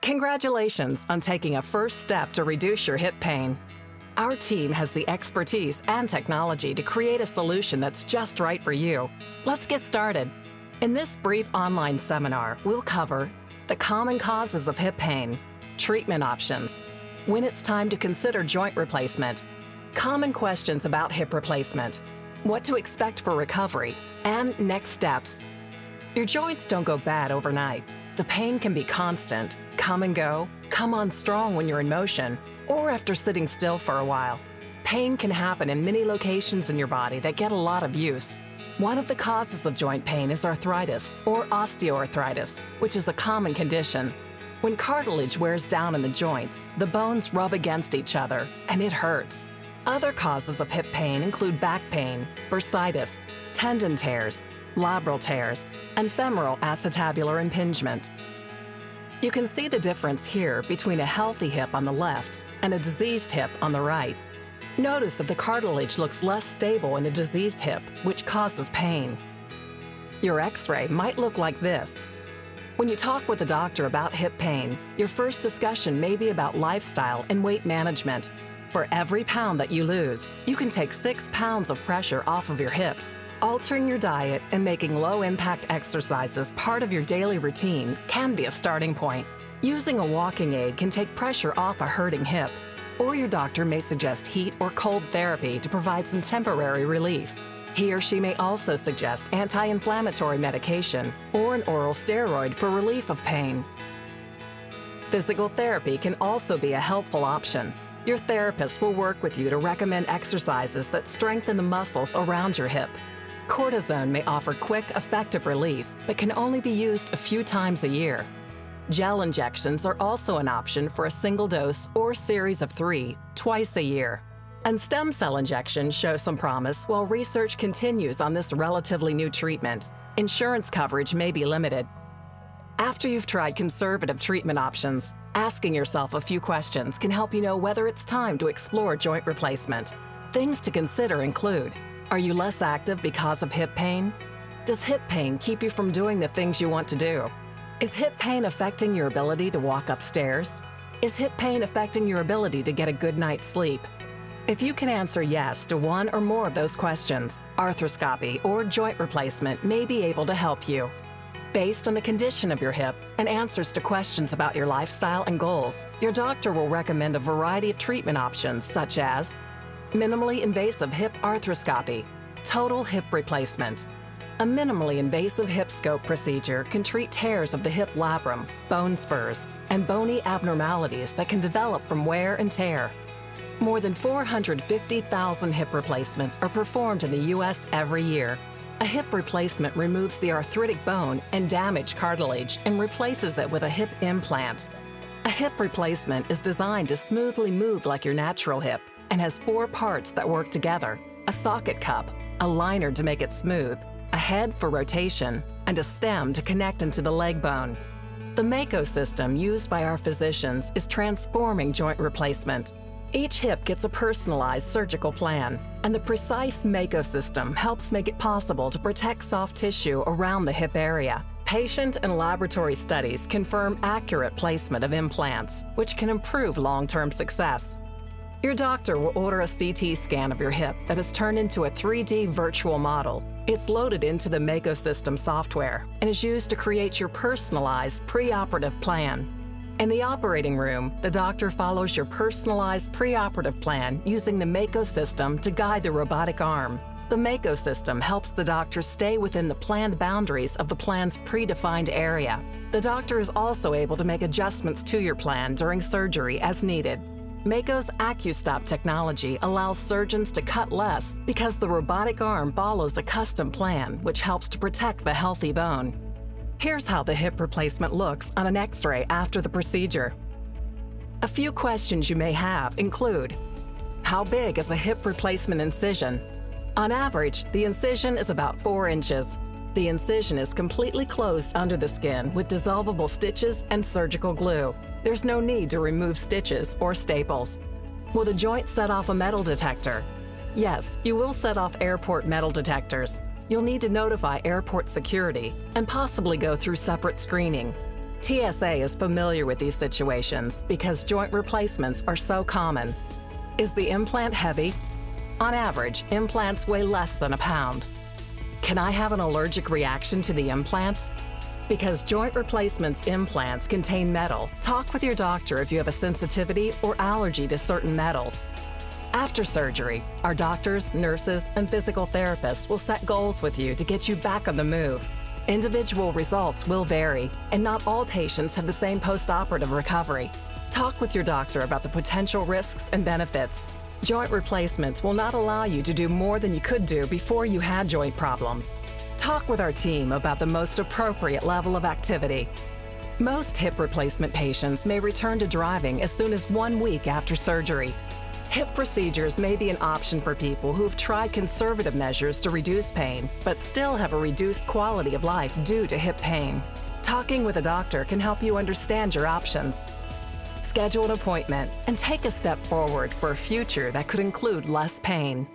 Congratulations on taking a first step to reduce your hip pain. Our team has the expertise and technology to create a solution that's just right for you. Let's get started. In this brief online seminar, we'll cover the common causes of hip pain, treatment options, when it's time to consider joint replacement, common questions about hip replacement, what to expect for recovery, and next steps. Your joints don't go bad overnight. The pain can be constant, come and go, come on strong when you're in motion, or after sitting still for a while. Pain can happen in many locations in your body that get a lot of use. One of the causes of joint pain is arthritis or osteoarthritis, which is a common condition. When cartilage wears down in the joints, the bones rub against each other, and it hurts. Other causes of hip pain include back pain, bursitis, tendon tears, labral tears, and femoral acetabular impingement. You can see the difference here between a healthy hip on the left and a diseased hip on the right. Notice that the cartilage looks less stable in the diseased hip, which causes pain. Your X-ray might look like this. When you talk with a doctor about hip pain, your first discussion may be about lifestyle and weight management. For every pound that you lose, you can take 6 pounds of pressure off of your hips. Altering your diet and making low-impact exercises part of your daily routine can be a starting point. Using a walking aid can take pressure off a hurting hip, or your doctor may suggest heat or cold therapy to provide some temporary relief. He or she may also suggest anti-inflammatory medication or an oral steroid for relief of pain. Physical therapy can also be a helpful option. Your therapist will work with you to recommend exercises that strengthen the muscles around your hip. Cortisone may offer quick, effective relief, but can only be used a few times a year. Gel injections are also an option for a single dose or series of 3, twice a year. And stem cell injections show some promise while research continues on this relatively new treatment. Insurance coverage may be limited. After you've tried conservative treatment options, asking yourself a few questions can help you know whether it's time to explore joint replacement. Things to consider include: are you less active because of hip pain? Does hip pain keep you from doing the things you want to do? Is hip pain affecting your ability to walk upstairs? Is hip pain affecting your ability to get a good night's sleep? If you can answer yes to one or more of those questions, arthroscopy or joint replacement may be able to help you. Based on the condition of your hip and answers to questions about your lifestyle and goals, your doctor will recommend a variety of treatment options such as minimally invasive hip arthroscopy, total hip replacement. A minimally invasive hip scope procedure can treat tears of the hip labrum, bone spurs, and bony abnormalities that can develop from wear and tear. More than 450,000 hip replacements are performed in the U.S. every year. A hip replacement removes the arthritic bone and damaged cartilage and replaces it with a hip implant. A hip replacement is designed to smoothly move like your natural hip and has 4 parts that work together: a socket cup, a liner to make it smooth, a head for rotation, and a stem to connect into the leg bone. The Mako system used by our physicians is transforming joint replacement. Each hip gets a personalized surgical plan, and the precise Mako system helps make it possible to protect soft tissue around the hip area. Patient and laboratory studies confirm accurate placement of implants, which can improve long-term success. Your doctor will order a CT scan of your hip that is turned into a 3D virtual model. It's loaded into the Mako system software and is used to create your personalized preoperative plan. In the operating room, the doctor follows your personalized preoperative plan using the Mako system to guide the robotic arm. The Mako system helps the doctor stay within the planned boundaries of the plan's predefined area. The doctor is also able to make adjustments to your plan during surgery as needed. Mako's AccuStop technology allows surgeons to cut less because the robotic arm follows a custom plan, which helps to protect the healthy bone. Here's how the hip replacement looks on an X-ray after the procedure. A few questions you may have include: how big is a hip replacement incision? On average, the incision is about 4 inches. The incision is completely closed under the skin with dissolvable stitches and surgical glue. There's no need to remove stitches or staples. Will the joint set off a metal detector? Yes, you will set off airport metal detectors. You'll need to notify airport security and possibly go through separate screening. TSA is familiar with these situations because joint replacements are so common. Is the implant heavy? On average, implants weigh less than a pound. Can I have an allergic reaction to the implant? Because joint replacements implants contain metal, talk with your doctor if you have a sensitivity or allergy to certain metals. After surgery, our doctors, nurses, and physical therapists will set goals with you to get you back on the move. Individual results will vary, and not all patients have the same post-operative recovery. Talk with your doctor about the potential risks and benefits. Joint replacements will not allow you to do more than you could do before you had joint problems. Talk with our team about the most appropriate level of activity. Most hip replacement patients may return to driving as soon as 1 week after surgery. Hip procedures may be an option for people who have tried conservative measures to reduce pain, but still have a reduced quality of life due to hip pain. Talking with a doctor can help you understand your options. Schedule an appointment and take a step forward for a future that could include less pain.